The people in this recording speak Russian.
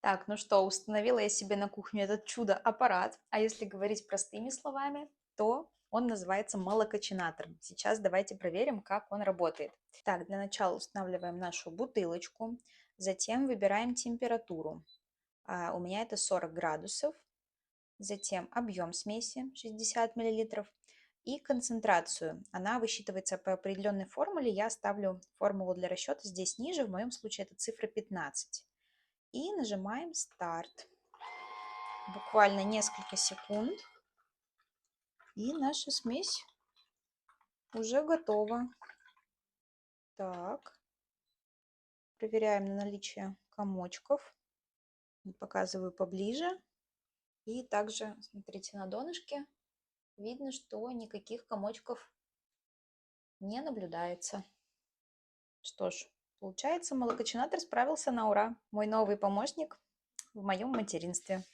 Так, ну что, установила я себе на кухню этот чудо-аппарат. А если говорить простыми словами, то он называется молокочинатор. Сейчас давайте проверим, как он работает. Так, для начала устанавливаем нашу бутылочку, затем выбираем температуру. У меня это 40 градусов. Затем объем смеси 60 мл и концентрацию. Она высчитывается по определенной формуле. Я ставлю формулу для расчета здесь ниже. В моем случае это цифра 15. И нажимаем старт. Буквально несколько секунд. И наша смесь уже готова. Так, проверяем на наличие комочков. Показываю поближе. И также, смотрите, на донышке видно, что никаких комочков не наблюдается. Что ж, получается, молокочинатор справился на ура. Мой новый помощник в моем материнстве.